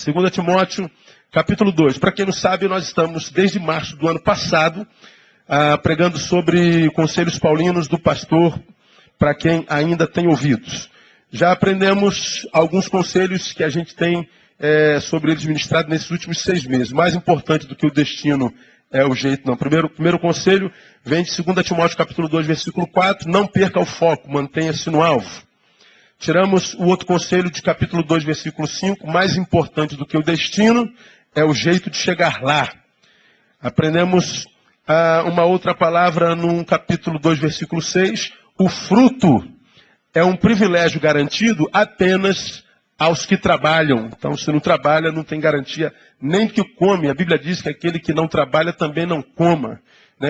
2 Timóteo, capítulo 2. Para quem não sabe, nós estamos desde março do ano passado pregando sobre conselhos paulinos do pastor, para quem ainda tem ouvidos. Já aprendemos alguns conselhos que a gente tem sobre eles ministrados nesses últimos 6 meses. Mais importante do que o destino é o jeito, não. Primeiro conselho vem de 2 Timóteo, capítulo 2, versículo 4. Não perca o foco, mantenha-se no alvo. Tiramos o outro conselho de capítulo 2, versículo 5. Mais importante do que o destino é o jeito de chegar lá. Aprendemos uma outra palavra no capítulo 2, versículo 6. O fruto é um privilégio garantido apenas aos que trabalham. Então, se não trabalha, não tem garantia nem que come. A Bíblia diz que aquele que não trabalha também não coma.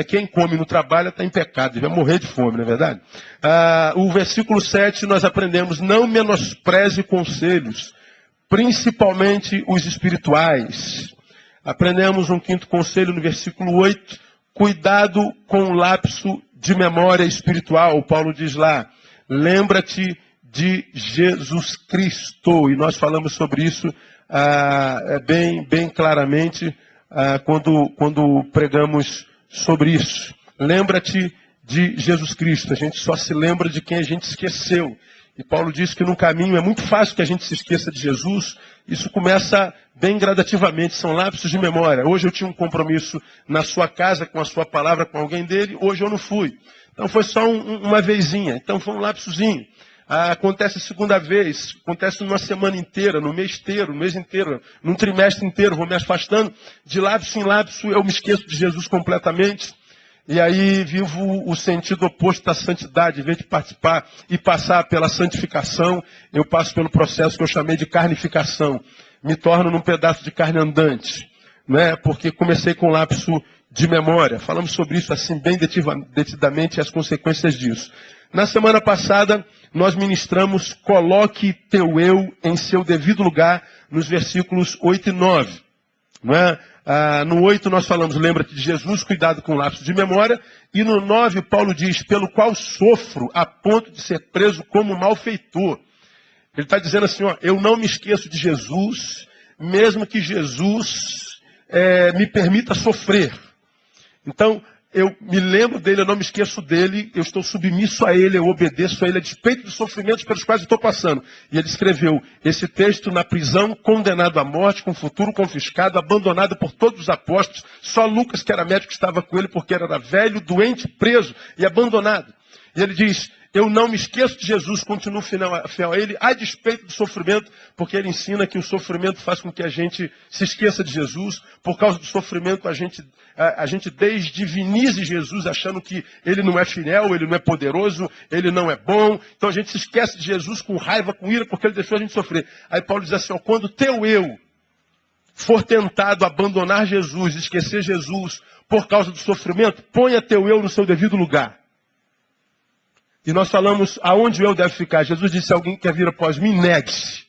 Quem come e não trabalha está em pecado, vai morrer de fome, não é verdade? O versículo 7 nós aprendemos: não menospreze conselhos, principalmente os espirituais. Aprendemos um quinto conselho no versículo 8: cuidado com o lapso de memória espiritual. Paulo diz lá: lembra-te de Jesus Cristo. E nós falamos sobre isso bem claramente quando pregamos sobre isso. Lembra-te de Jesus Cristo. A gente só se lembra de quem a gente esqueceu. E Paulo diz que no caminho é muito fácil que a gente se esqueça de Jesus. Isso começa bem gradativamente, são lapsos de memória. Hoje eu tinha um compromisso na sua casa, com a sua palavra, com alguém dele. Hoje eu não fui. Então foi só uma vezinha. Então foi um lapsozinho. Acontece a segunda vez, acontece numa semana inteira, no mês inteiro, num trimestre inteiro, vou me afastando. De lapso em lapso eu me esqueço de Jesus completamente. E aí vivo o sentido oposto da santidade. Em vez de participar e passar pela santificação, eu passo pelo processo que eu chamei de carnificação. Me torno num pedaço de carne andante, porque comecei com lapso de memória. Falamos sobre isso assim bem detidamente e as consequências disso. Na semana passada, nós ministramos coloque teu eu em seu devido lugar, nos versículos 8 e 9. No 8 nós falamos, lembra-te de Jesus, cuidado com o lapso de memória. E no 9 Paulo diz, pelo qual sofro a ponto de ser preso como malfeitor. Ele está dizendo assim, eu não me esqueço de Jesus, mesmo que Jesus me permita sofrer. Então, eu me lembro dele, eu não me esqueço dele, eu estou submisso a ele, eu obedeço a ele, a despeito dos sofrimentos pelos quais eu estou passando. E ele escreveu esse texto na prisão, condenado à morte, com futuro confiscado, abandonado por todos os apóstolos. Só Lucas, que era médico, estava com ele, porque ele era velho, doente, preso e abandonado. E ele diz, eu não me esqueço de Jesus, continuo fiel a ele, a despeito do sofrimento, porque ele ensina que o sofrimento faz com que a gente se esqueça de Jesus. Por causa do sofrimento, a gente desdivinize Jesus, achando que ele não é fiel, ele não é poderoso, ele não é bom. Então a gente se esquece de Jesus com raiva, com ira, porque ele deixou a gente sofrer. Aí Paulo diz assim, quando teu eu for tentado abandonar Jesus, esquecer Jesus por causa do sofrimento, ponha teu eu no seu devido lugar. E nós falamos aonde o eu deve ficar. Jesus disse, alguém que quer vir após mim, negue-se.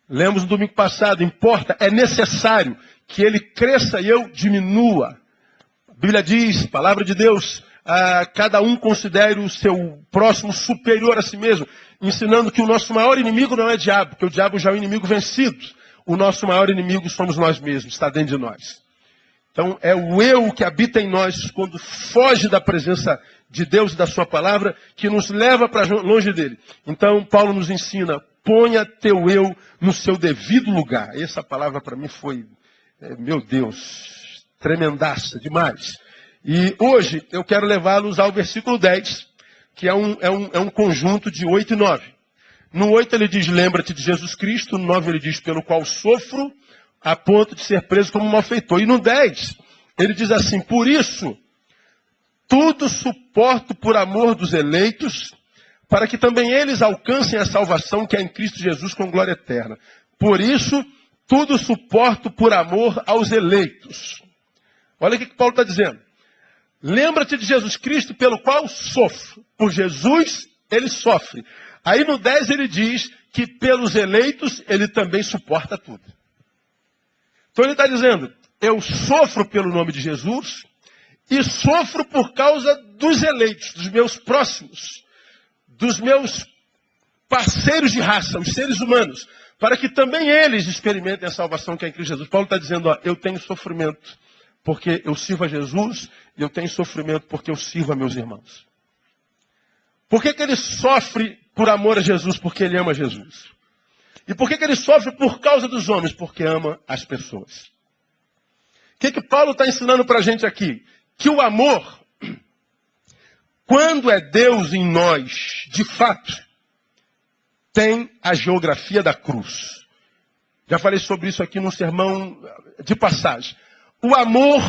Lemos no domingo passado, é necessário que ele cresça e eu diminua. A Bíblia diz, palavra de Deus, cada um considere o seu próximo superior a si mesmo, ensinando que o nosso maior inimigo não é o diabo, porque o diabo já é o inimigo vencido. O nosso maior inimigo somos nós mesmos, está dentro de nós. Então é o eu que habita em nós, quando foge da presença de Deus e da sua palavra, que nos leva para longe dele. Então Paulo nos ensina, ponha teu eu no seu devido lugar. Essa palavra para mim foi, meu Deus, tremendaça, demais. E hoje eu quero levá-los ao versículo 10, que é um conjunto de 8 e 9. No 8 ele diz, lembra-te de Jesus Cristo. No 9 ele diz, pelo qual sofro, a ponto de ser preso como malfeitor. E no 10, ele diz assim, por isso, tudo suporto por amor dos eleitos, para que também eles alcancem a salvação que é em Cristo Jesus com glória eterna. Por isso, tudo suporto por amor aos eleitos. Olha o que Paulo está dizendo. Lembra-te de Jesus Cristo, pelo qual sofro. Por Jesus, ele sofre. Aí no 10 ele diz que pelos eleitos, ele também suporta tudo. Então ele está dizendo, eu sofro pelo nome de Jesus e sofro por causa dos eleitos, dos meus próximos, dos meus parceiros de raça, os seres humanos, para que também eles experimentem a salvação que é em Cristo Jesus. Paulo está dizendo, ó, eu tenho sofrimento porque eu sirvo a Jesus, e eu tenho sofrimento porque eu sirvo a meus irmãos. Por que ele sofre por amor a Jesus? Porque ele ama Jesus. E por que ele sofre por causa dos homens? Porque ama as pessoas. O que Paulo está ensinando para a gente aqui? Que o amor, quando é Deus em nós, de fato, tem a geografia da cruz. Já falei sobre isso aqui num sermão de passagem. O amor,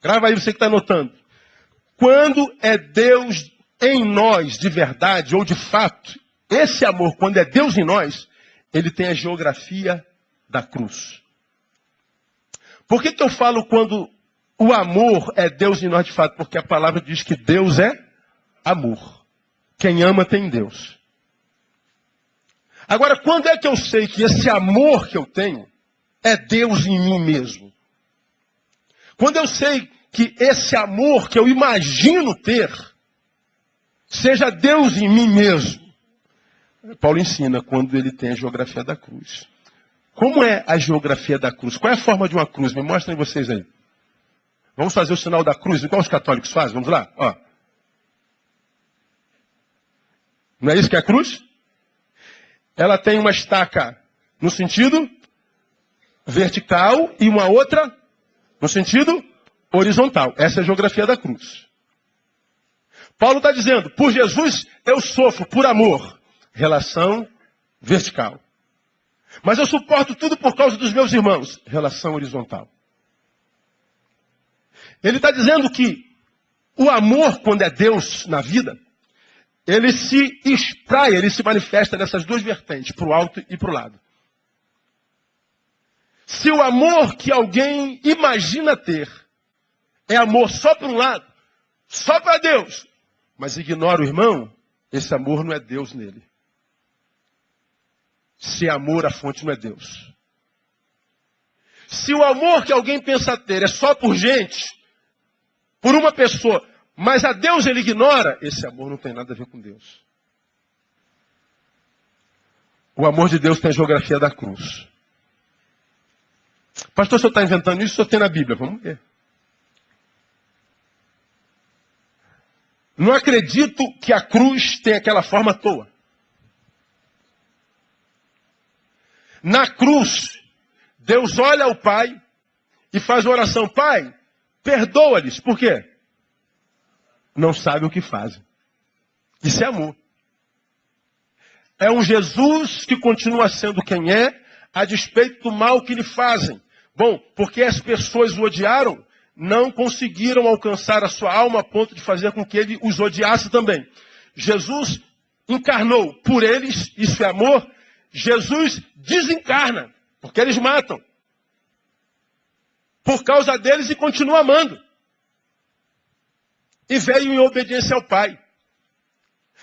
grava aí você que está anotando. Quando é Deus em nós, de verdade ou de fato, esse amor, quando é Deus em nós, ele tem a geografia da cruz. Por que eu falo quando o amor é Deus em nós de fato? Porque a palavra diz que Deus é amor. Quem ama tem Deus. Agora, quando é que eu sei que esse amor que eu tenho é Deus em mim mesmo? Quando eu sei que esse amor que eu imagino ter seja Deus em mim mesmo. Paulo ensina quando ele tem a geografia da cruz. Como é a geografia da cruz? Qual é a forma de uma cruz? Me mostrem vocês aí. Vamos fazer o sinal da cruz, igual os católicos fazem. Vamos lá? Ó. Não é isso que é a cruz? Ela tem uma estaca no sentido vertical e uma outra no sentido horizontal. Essa é a geografia da cruz. Paulo está dizendo, por Jesus eu sofro por amor. Relação vertical. Mas eu suporto tudo por causa dos meus irmãos. Relação horizontal. Ele está dizendo que o amor, quando é Deus na vida, ele se espraia, ele se manifesta nessas duas vertentes, para o alto e para o lado. Se o amor que alguém imagina ter é amor só para um lado, só para Deus, mas ignora o irmão, esse amor não é Deus nele. Se é amor, a fonte não é Deus. Se o amor que alguém pensa ter é só por gente, por uma pessoa, mas a Deus ele ignora, esse amor não tem nada a ver com Deus. O amor de Deus tem a geografia da cruz. Pastor, o senhor está inventando isso? O senhor tem na Bíblia? Vamos ver. Não acredito que a cruz tem aquela forma à toa. Na cruz, Deus olha ao Pai e faz uma oração. Pai, perdoa-lhes. Por quê? Não sabem o que fazem. Isso é amor. É um Jesus que continua sendo quem é, a despeito do mal que lhe fazem. Bom, porque as pessoas o odiaram, não conseguiram alcançar a sua alma a ponto de fazer com que ele os odiasse também. Jesus encarnou por eles, isso é amor. Jesus desencarna, porque eles matam. Por causa deles e continua amando. E veio em obediência ao Pai.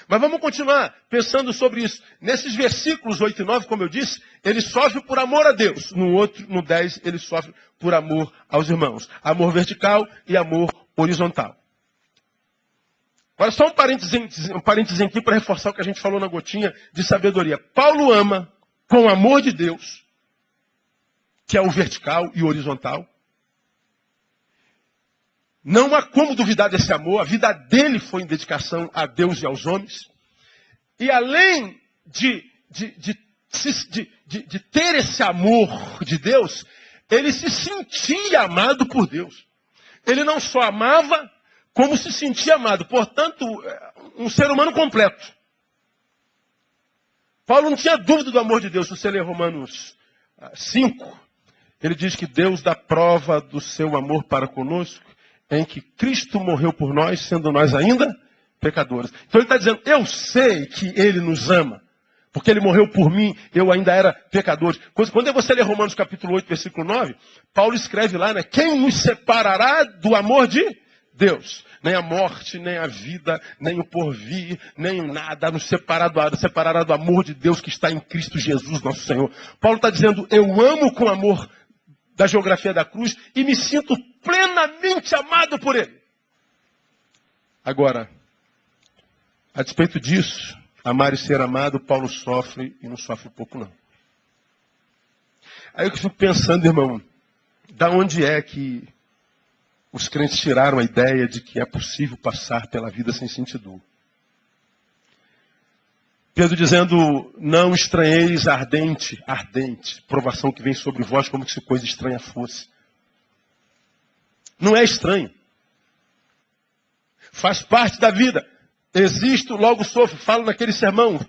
Mas vamos continuar pensando sobre isso. Nesses versículos 8 e 9, como eu disse, ele sofre por amor a Deus. No outro, no 10, ele sofre por amor aos irmãos. Amor vertical e amor horizontal. Agora só um parênteses aqui para reforçar o que a gente falou na gotinha de sabedoria. Paulo ama com o amor de Deus, que é o vertical e o horizontal. Não há como duvidar desse amor. A vida dele foi em dedicação a Deus e aos homens. E além de ter esse amor de Deus, ele se sentia amado por Deus. Ele não só amava, como se sentia amado. Portanto, um ser humano completo. Paulo não tinha dúvida do amor de Deus. Se você ler Romanos 5, ele diz que Deus dá prova do seu amor para conosco, em que Cristo morreu por nós, sendo nós ainda pecadores. Então ele está dizendo, eu sei que ele nos ama, porque ele morreu por mim, eu ainda era pecador. Quando você lê Romanos capítulo 8, versículo 9, Paulo escreve lá, né? Quem nos separará do amor de Deus? Nem a morte, nem a vida, nem o porvir, nem o nada nos separará do amor de Deus que está em Cristo Jesus, nosso Senhor. Paulo está dizendo, eu amo com amor da geografia da cruz e me sinto plenamente amado por ele. Agora, a despeito disso, amar e ser amado, Paulo sofre e não sofre pouco não. Aí eu fico pensando, irmão, da onde é que os crentes tiraram a ideia de que é possível passar pela vida sem sentir dor? Pedro dizendo, não estranheis a ardente provação que vem sobre vós, como se coisa estranha fosse. Não é estranho. Faz parte da vida. Existo, logo sofro. Falo naquele sermão.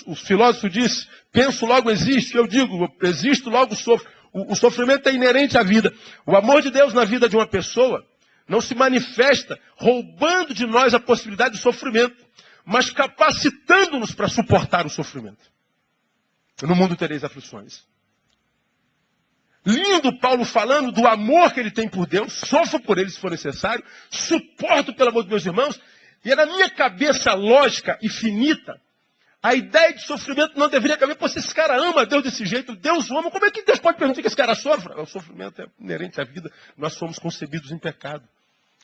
O filósofo disse, penso, logo existo. Eu digo, existo, logo sofro. O sofrimento é inerente à vida. O amor de Deus na vida de uma pessoa não se manifesta roubando de nós a possibilidade de sofrimento, mas capacitando-nos para suportar o sofrimento. No mundo tereis aflições. Lindo Paulo falando do amor que ele tem por Deus, sofro por ele se for necessário, suporto pelo amor dos meus irmãos, e é na minha cabeça lógica e finita, a ideia de sofrimento não deveria caber, porque esse cara ama Deus desse jeito, Deus o ama, como é que Deus pode permitir que esse cara sofra? O sofrimento é inerente à vida, nós somos concebidos em pecado.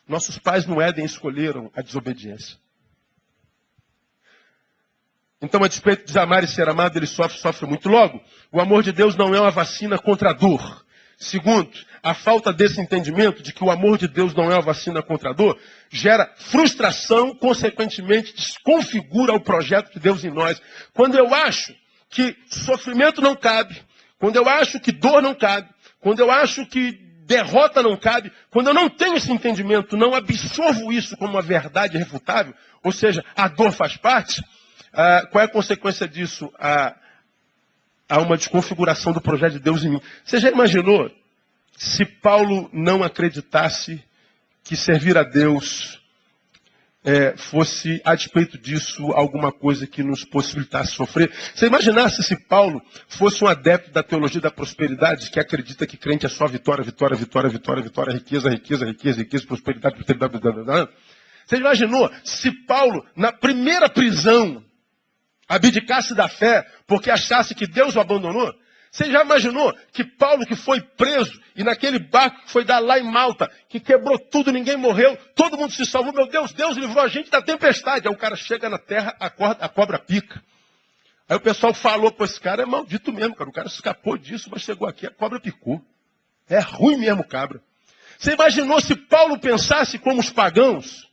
Nossos pais no Éden escolheram a desobediência. Então, a despeito de amar e ser amado, ele sofre muito. Logo, o amor de Deus não é uma vacina contra a dor. Segundo, a falta desse entendimento de que o amor de Deus não é uma vacina contra a dor, gera frustração, consequentemente desconfigura o projeto de Deus em nós. Quando eu acho que sofrimento não cabe, quando eu acho que dor não cabe, quando eu acho que derrota não cabe, quando eu não tenho esse entendimento, não absorvo isso como uma verdade irrefutável, ou seja, a dor faz parte, qual é a consequência disso? Há uma desconfiguração do projeto de Deus em mim. Você já imaginou se Paulo não acreditasse que servir a Deus fosse, a despeito disso, alguma coisa que nos possibilitasse sofrer? Você imaginasse se Paulo fosse um adepto da teologia da prosperidade, que acredita que crente é só vitória, vitória, vitória, vitória, vitória, riqueza, riqueza, riqueza, riqueza, prosperidade, prosperidade. Você imaginou se Paulo, na primeira prisão, abdicasse da fé porque achasse que Deus o abandonou? Você já imaginou que Paulo, que foi preso, e naquele barco que foi dar lá em Malta, que quebrou tudo, ninguém morreu, todo mundo se salvou, meu Deus, Deus livrou a gente da tempestade. Aí o cara chega na terra, a cobra pica. Aí o pessoal falou, pô, esse cara é maldito mesmo, cara. O cara escapou disso, mas chegou aqui, a cobra picou. É ruim mesmo, cabra. Você imaginou se Paulo pensasse como os pagãos?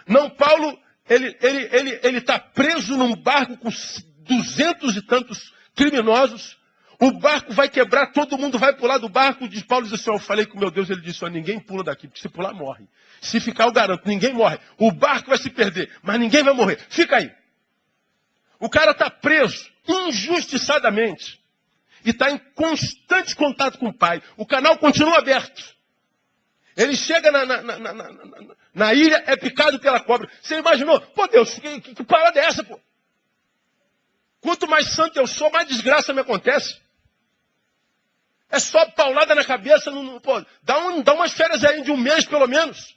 Não, Paulo, ele está preso num barco com 200 e tantos criminosos. O barco vai quebrar, todo mundo vai pular do barco. Paulo diz assim, eu falei com meu Deus, ele disse, ninguém pula daqui, porque se pular morre. Se ficar, eu garanto, ninguém morre. O barco vai se perder, mas ninguém vai morrer. Fica aí. O cara está preso, injustiçadamente. E está em constante contato com o Pai. O canal continua aberto. Ele chega na ilha, é picado pela cobra. Você imaginou? Pô, Deus, que parada é essa, pô? Quanto mais santo eu sou, mais desgraça me acontece. É só paulada na cabeça. Pô, dá umas férias aí de um mês, pelo menos.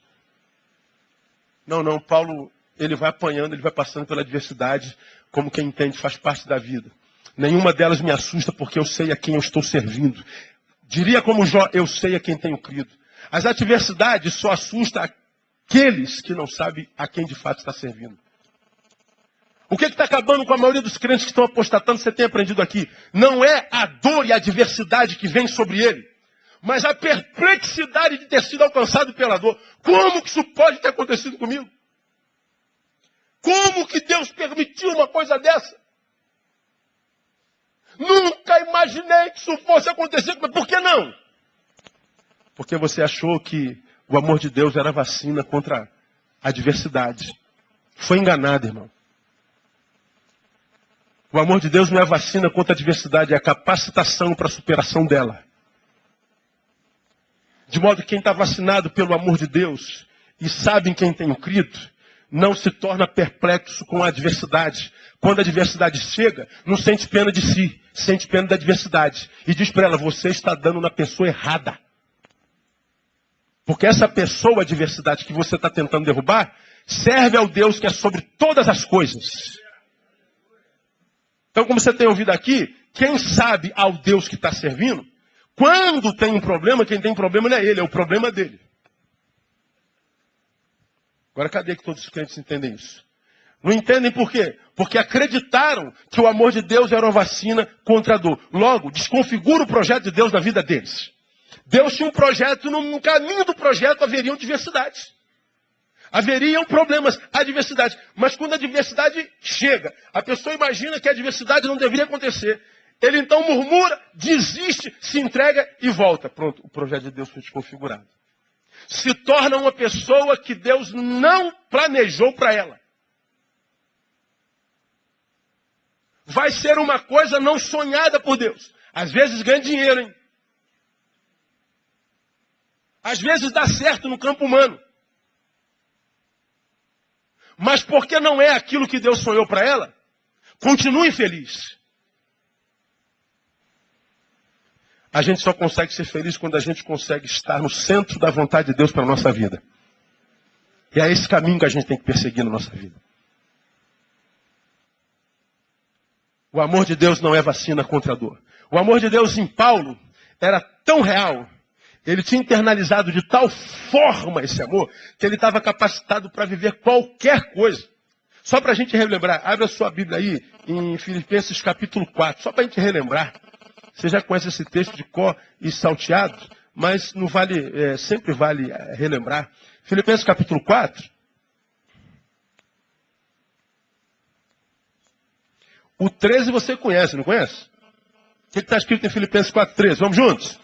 Não, Paulo, ele vai apanhando, ele vai passando pela adversidade, como quem entende, faz parte da vida. Nenhuma delas me assusta, porque eu sei a quem eu estou servindo. Diria como Jó, eu sei a quem tenho crido. As adversidades só assustam aqueles que não sabem a quem de fato está servindo. O que está acabando com a maioria dos crentes que estão apostatando, você tem aprendido aqui? Não é a dor e a adversidade que vem sobre ele, mas a perplexidade de ter sido alcançado pela dor. Como que isso pode ter acontecido comigo? Como que Deus permitiu uma coisa dessa? Nunca imaginei que isso fosse acontecer comigo. Por que não? Porque você achou que o amor de Deus era vacina contra a adversidade. Foi enganado, irmão. O amor de Deus não é vacina contra a adversidade, é a capacitação para a superação dela. De modo que quem está vacinado pelo amor de Deus e sabe em quem tem crido, não se torna perplexo com a adversidade. Quando a adversidade chega, não sente pena de si, sente pena da adversidade. E diz para ela, você está dando na pessoa errada. Porque essa pessoa, a adversidade que você está tentando derrubar, serve ao Deus que é sobre todas as coisas. Então, como você tem ouvido aqui, quem sabe ao Deus que está servindo, quando tem um problema, quem tem problema não é ele, é o problema dele. Agora, cadê que todos os crentes entendem isso? Não entendem por quê? Porque acreditaram que o amor de Deus era uma vacina contra a dor. Logo, desconfigura o projeto de Deus na vida deles. Deus tinha um projeto, e no caminho do projeto haveriam diversidades. Haveriam problemas, adversidades. Mas quando a adversidade chega, a pessoa imagina que a adversidade não deveria acontecer. Ele então murmura, desiste, se entrega e volta. Pronto, o projeto de Deus foi desconfigurado. Se torna uma pessoa que Deus não planejou para ela. Vai ser uma coisa não sonhada por Deus. Às vezes ganha dinheiro, hein? Às vezes dá certo no campo humano. Mas porque não é aquilo que Deus sonhou para ela, continua infeliz. A gente só consegue ser feliz quando a gente consegue estar no centro da vontade de Deus para a nossa vida. E é esse caminho que a gente tem que perseguir na nossa vida. O amor de Deus não é vacina contra a dor. O amor de Deus em Paulo era tão real, ele tinha internalizado de tal forma esse amor, que ele estava capacitado para viver qualquer coisa. Só para a gente relembrar, abre a sua Bíblia aí, em Filipenses capítulo 4, só para a gente relembrar. Você já conhece esse texto de cor e salteado, mas não vale, sempre vale relembrar. Filipenses capítulo 4. O 13 você conhece, não conhece? O que está escrito em Filipenses 4:13? Vamos juntos?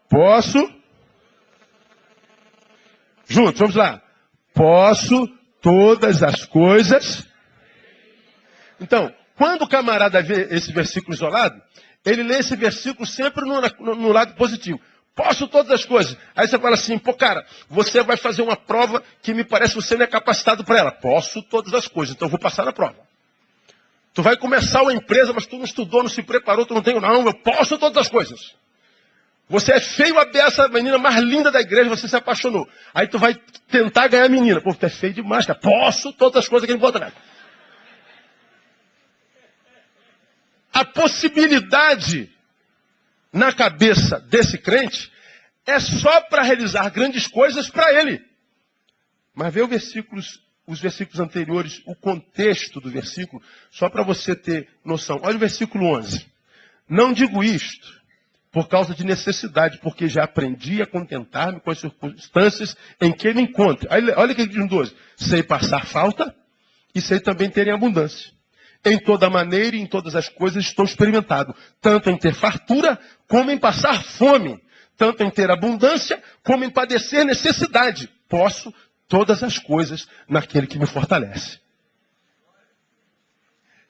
Posso. Juntos, vamos lá. Posso todas as coisas. Então, quando o camarada vê esse versículo isolado, ele lê esse versículo sempre no lado positivo. Posso todas as coisas. Aí você fala assim, pô cara, você vai fazer uma prova que me parece que você não é capacitado para ela. Posso todas as coisas, então eu vou passar na prova. Tu vai começar uma empresa, mas tu não estudou, não se preparou, tu não tem, não, eu posso todas as coisas. Você é feio a beça, a menina mais linda da igreja, você se apaixonou. Aí tu vai tentar ganhar a menina. Pô, tu é feio demais, cara. Posso todas as coisas que ele bota nela. A possibilidade na cabeça desse crente é só para realizar grandes coisas para ele. Mas vê os versículos anteriores, o contexto do versículo, só para você ter noção. Olha o versículo 11. Não digo isto por causa de necessidade, porque já aprendi a contentar-me com as circunstâncias em que me encontro. Olha o que diz no 12. Sei passar falta e sei também ter em abundância. Em toda maneira e em todas as coisas estou experimentado, tanto em ter fartura como em passar fome, tanto em ter abundância como em padecer necessidade. Posso todas as coisas naquele que me fortalece.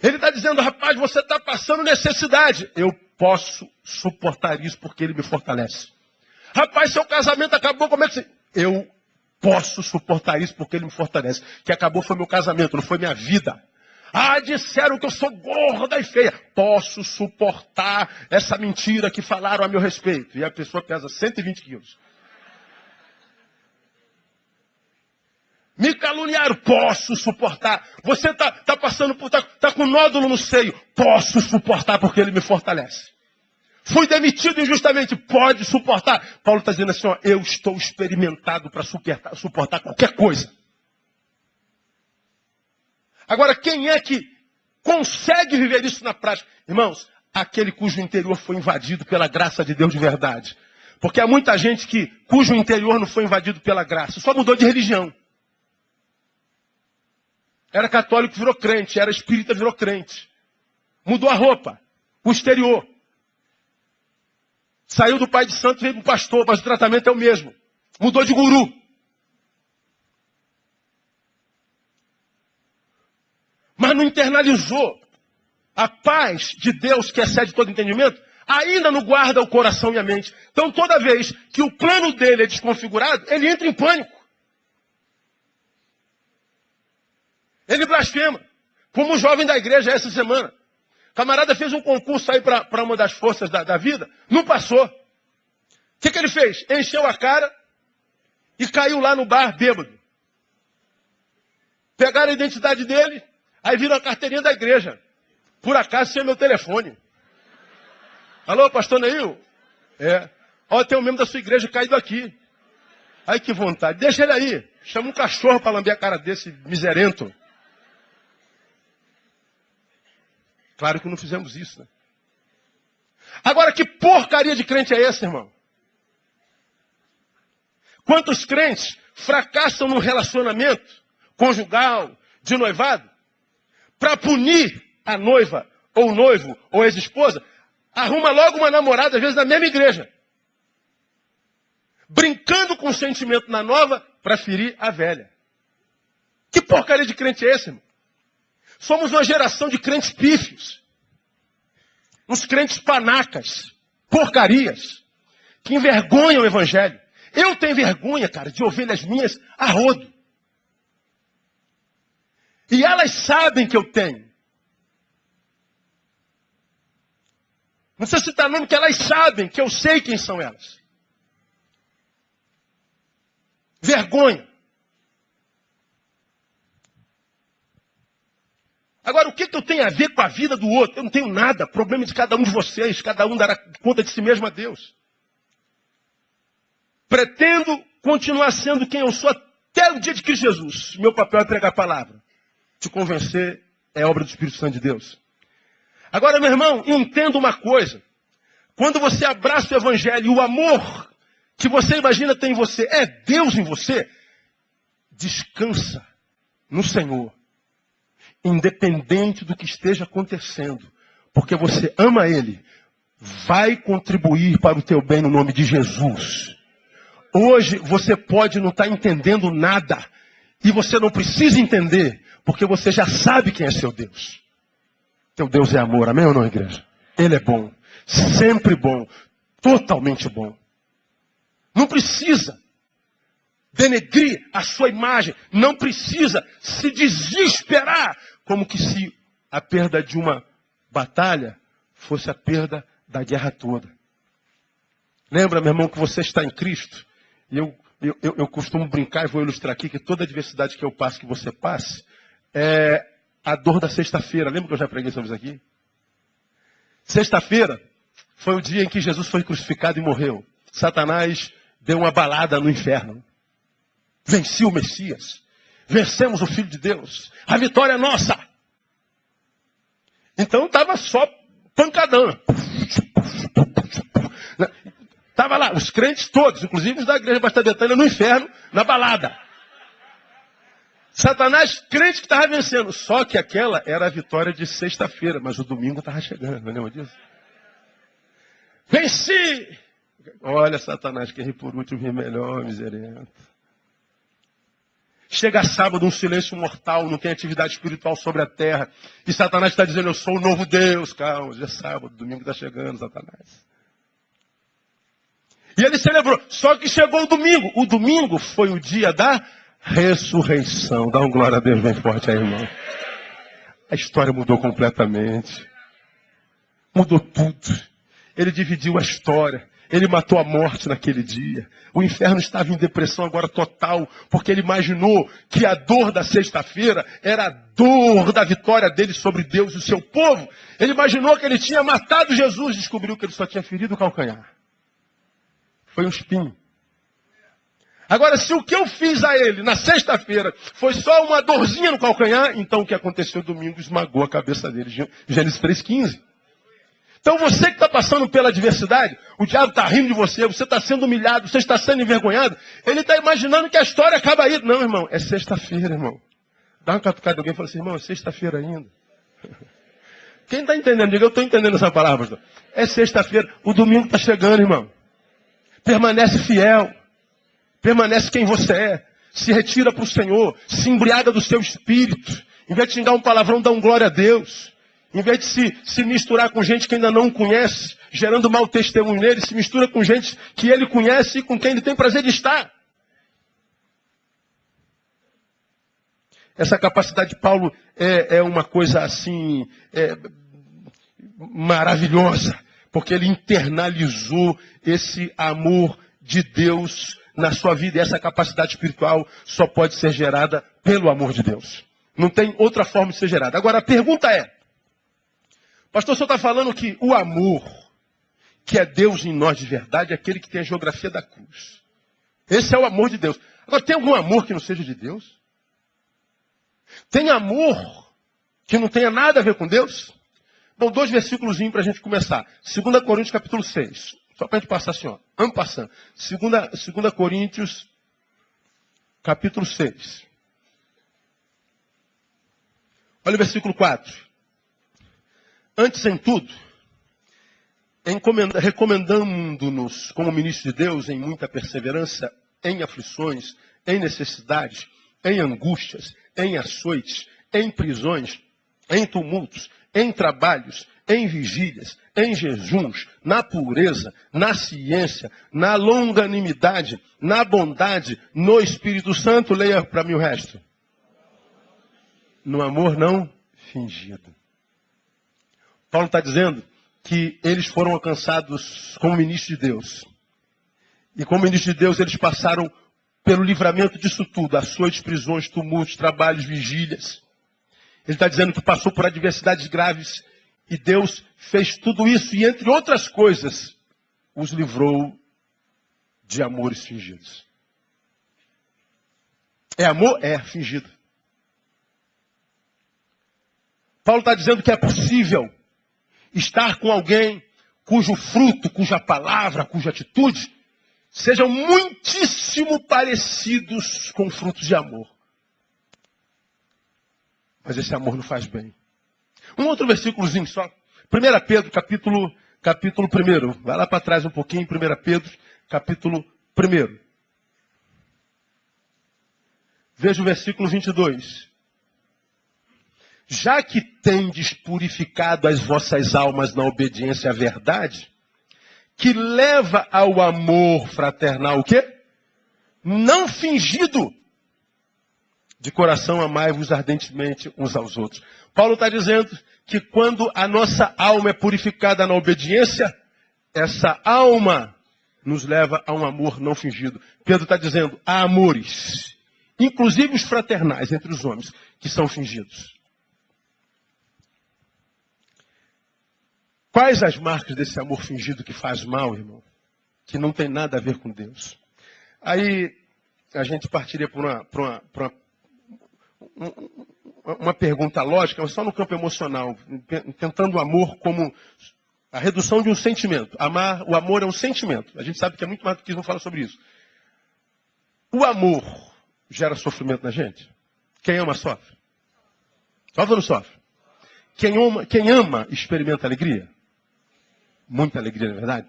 Ele está dizendo, rapaz, você está passando necessidade. Eu posso suportar isso porque ele me fortalece. Rapaz, seu casamento acabou, como é que você... Eu posso suportar isso porque ele me fortalece. Que acabou foi meu casamento, não foi minha vida. Ah, disseram que eu sou gorda e feia. Posso suportar essa mentira que falaram a meu respeito. E a pessoa pesa 120 quilos. Me caluniaram. Posso suportar. Você está passando por... Está com nódulo no seio. Posso suportar porque ele me fortalece. Fui demitido injustamente. Pode suportar. Paulo está dizendo assim, ó, eu estou experimentado para suportar qualquer coisa. Agora, quem é que consegue viver isso na prática? Irmãos, aquele cujo interior foi invadido pela graça de Deus de verdade. Porque há muita gente cujo interior não foi invadido pela graça, só mudou de religião. Era católico, virou crente, era espírita, virou crente. Mudou a roupa, o exterior. Saiu do pai de santo e veio para o pastor, mas o tratamento é o mesmo. Mudou de guru. Mas não internalizou a paz de Deus que excede todo entendimento, ainda não guarda o coração e a mente. Então toda vez que o plano dele é desconfigurado, ele entra em pânico. Ele blasfema. Como um jovem da igreja essa semana. O camarada fez um concurso aí para uma das forças da vida, não passou. O que ele fez? Encheu a cara e caiu lá no bar bêbado. Pegaram a identidade dele, aí viram a carteirinha da igreja. Por acaso, tinha meu telefone. Alô, pastor Neil? É. Ó, tem um membro da sua igreja caído aqui. Ai, que vontade. Deixa ele aí. Chama um cachorro para lamber a cara desse miserento. Claro que não fizemos isso, né? Agora, que porcaria de crente é esse, irmão? Quantos crentes fracassam num relacionamento conjugal, de noivado, para punir a noiva, ou o noivo, ou a ex-esposa, arruma logo uma namorada, às vezes na mesma igreja. Brincando com o sentimento na nova, para ferir a velha. Que porcaria de crente é esse, irmão? Somos uma geração de crentes pífios. Uns crentes panacas, porcarias, que envergonham o evangelho. Eu tenho vergonha, cara, de ovelhas minhas a rodo. E elas sabem que eu tenho. Não sei se está nome que elas sabem que eu sei quem são elas. Vergonha. Agora, o que eu tenho a ver com a vida do outro? Eu não tenho nada. Problema de cada um de vocês. Cada um dará conta de si mesmo a Deus. Pretendo continuar sendo quem eu sou até o dia de Cristo Jesus. Meu papel é pregar a palavra. Te convencer é obra do Espírito Santo de Deus. Agora, meu irmão, entenda uma coisa. Quando você abraça o Evangelho e o amor que você imagina tem em você é Deus em você, descansa no Senhor. Independente do que esteja acontecendo. Porque você ama Ele. Vai contribuir para o teu bem no nome de Jesus. Hoje você pode não estar entendendo nada. E você não precisa entender. Porque você já sabe quem é seu Deus. Teu Deus é amor, amém ou não, igreja? Ele é bom. Sempre bom. Totalmente bom. Não precisa denegrir a sua imagem. Não precisa se desesperar. Como que se a perda de uma batalha fosse a perda da guerra toda. Lembra, meu irmão, que você está em Cristo? E eu costumo brincar e vou ilustrar aqui que toda adversidade que eu passo, que você passe, é a dor da sexta-feira. Lembra que eu já preguei sobre isso aqui? Sexta-feira foi o dia em que Jesus foi crucificado e morreu. Satanás deu uma balada no inferno. Venci o Messias. Vencemos o Filho de Deus. A vitória é nossa. Então estava só pancadão. Estava lá, os crentes todos, inclusive os da igreja Batista Betânia, no inferno, na balada. Satanás, crente que estava vencendo. Só que aquela era a vitória de sexta-feira, mas o domingo estava chegando, não lembra disso? Venci! Olha, Satanás, quem ri por último ri melhor, miserento. Chega sábado, um silêncio mortal, não tem atividade espiritual sobre a terra. E Satanás está dizendo, eu sou o novo Deus. Calma, hoje é sábado, domingo está chegando, Satanás. E ele celebrou. Só que chegou o domingo. O domingo foi o dia da ressurreição. Dá um glória a Deus bem forte aí, irmão. A história mudou completamente. Mudou tudo. Ele dividiu a história. Ele matou a morte naquele dia. O inferno estava em depressão agora total, porque ele imaginou que a dor da sexta-feira era a dor da vitória dele sobre Deus e o seu povo. Ele imaginou que ele tinha matado Jesus, descobriu que ele só tinha ferido o calcanhar. Foi um espinho. Agora, se o que eu fiz a ele na sexta-feira foi só uma dorzinha no calcanhar, então o que aconteceu domingo esmagou a cabeça dele. Gênesis 3,15. Então você que está passando pela adversidade, o diabo está rindo de você, você está sendo humilhado, você está sendo envergonhado, ele está imaginando que a história acaba aí. Não, irmão, é sexta-feira, irmão. Dá uma catucada de alguém e fala assim, irmão, é sexta-feira ainda. Quem está entendendo? Diga, eu estou entendendo essa palavra, pastor. É sexta-feira, o domingo está chegando, irmão. Permanece fiel, permanece quem você é, se retira para o Senhor, se embriaga do seu espírito, em vez de xingar um palavrão, dá um glória a Deus. Em vez de se misturar com gente que ainda não o conhece, gerando mau testemunho nele, se mistura com gente que ele conhece e com quem ele tem prazer de estar. Essa capacidade de Paulo é uma coisa assim, maravilhosa, porque ele internalizou esse amor de Deus na sua vida. E essa capacidade espiritual só pode ser gerada pelo amor de Deus. Não tem outra forma de ser gerada. Agora a pergunta é, pastor, o senhor está falando que o amor, que é Deus em nós de verdade, é aquele que tem a geografia da cruz. Esse é o amor de Deus. Agora, tem algum amor que não seja de Deus? Tem amor que não tenha nada a ver com Deus? Bom, 2 versículos para a gente começar. 2 Coríntios capítulo 6. Só para a gente passar assim, ó. Vamos passando. 2 Coríntios capítulo 6. Olha o versículo 4. Antes em tudo, recomendando-nos como ministros de Deus em muita perseverança, em aflições, em necessidades, em angústias, em açoites, em prisões, em tumultos, em trabalhos, em vigílias, em jejuns, na pureza, na ciência, na longanimidade, na bondade, no Espírito Santo. Leia para mim o resto. No amor não fingido. Paulo está dizendo que eles foram alcançados como ministros de Deus. E como ministros de Deus, eles passaram pelo livramento disso tudo. Açoites, prisões, tumultos, trabalhos, vigílias. Ele está dizendo que passou por adversidades graves. E Deus fez tudo isso. E entre outras coisas, os livrou de amores fingidos. É amor? É fingido. Paulo está dizendo que é possível estar com alguém cujo fruto, cuja palavra, cuja atitude sejam muitíssimo parecidos com frutos de amor. Mas esse amor não faz bem. Um outro versículozinho só. 1 Pedro, capítulo 1. Vai lá para trás um pouquinho, 1 Pedro, capítulo 1. Veja o versículo 22. Já que tendes purificado as vossas almas na obediência à verdade, que leva ao amor fraternal o quê? Não fingido. De coração amai-vos ardentemente uns aos outros. Paulo está dizendo que quando a nossa alma é purificada na obediência, essa alma nos leva a um amor não fingido. Pedro está dizendo, há amores, inclusive os fraternais entre os homens, que são fingidos. Quais as marcas desse amor fingido que faz mal, irmão? Que não tem nada a ver com Deus. Aí a gente partiria por uma pergunta lógica, mas só no campo emocional, tentando o amor como a redução de um sentimento. O amor é um sentimento. A gente sabe que é muito mais do que vão falar sobre isso. O amor gera sofrimento na gente? Quem ama sofre? Sofre ou não sofre? Quem ama experimenta alegria? Muita alegria, na verdade.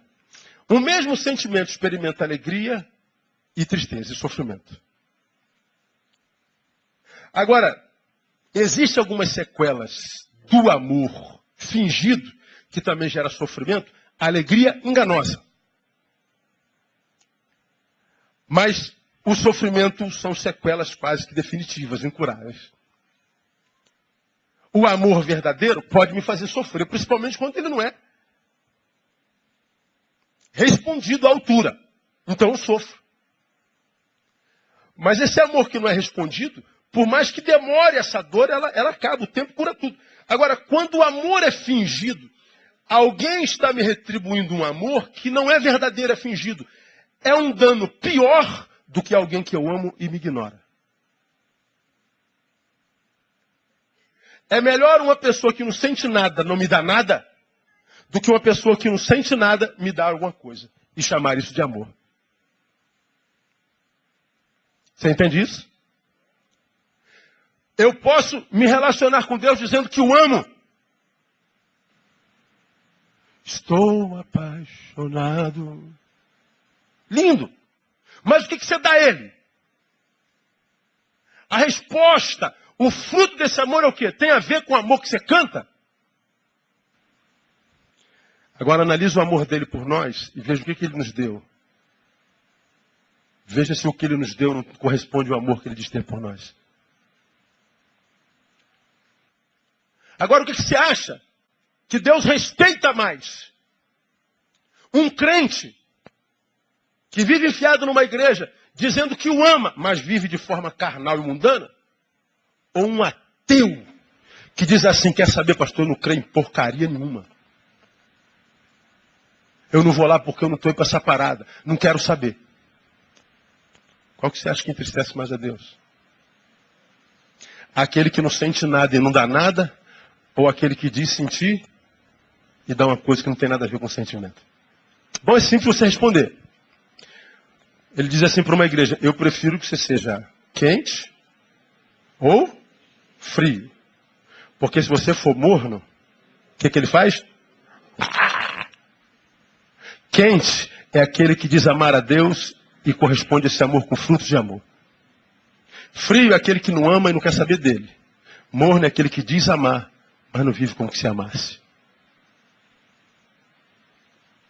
O mesmo sentimento experimenta alegria e tristeza e sofrimento. Agora, existem algumas sequelas do amor fingido, que também gera sofrimento, alegria enganosa. Mas o sofrimento são sequelas quase que definitivas, incuráveis. O amor verdadeiro pode me fazer sofrer, principalmente quando ele não é respondido à altura. Então eu sofro. Mas esse amor que não é respondido, por mais que demore essa dor, ela acaba, o tempo cura tudo. Agora, quando o amor é fingido, alguém está me retribuindo um amor que não é verdadeiro, é fingido. É um dano pior do que alguém que eu amo e me ignora. É melhor uma pessoa que não sente nada não me dá nada, do que uma pessoa que não sente nada me dar alguma coisa. E chamar isso de amor. Você entende isso? Eu posso me relacionar com Deus dizendo que o amo. Estou apaixonado. Lindo. Mas o que você dá a ele? A resposta, o fruto desse amor é o quê? Tem a ver com o amor que você canta? Agora analise o amor dele por nós e veja o que ele nos deu. Veja se o que ele nos deu não corresponde ao amor que ele diz ter por nós. Agora o que você acha? Que Deus respeita mais um crente que vive enfiado numa igreja dizendo que o ama, mas vive de forma carnal e mundana? Ou um ateu que diz assim, quer saber, pastor, eu não creio em porcaria nenhuma. Eu não vou lá porque eu não estou indo para essa parada. Não quero saber. Qual que você acha que entristece mais a Deus? Aquele que não sente nada e não dá nada? Ou aquele que diz sentir e dá uma coisa que não tem nada a ver com sentimento? Bom, é simples você responder. Ele diz assim para uma igreja: eu prefiro que você seja quente ou frio. Porque se você for morno, o que ele faz? Quente é aquele que diz amar a Deus e corresponde a esse amor com frutos de amor. Frio é aquele que não ama e não quer saber dele. Morno é aquele que diz amar, mas não vive como se amasse.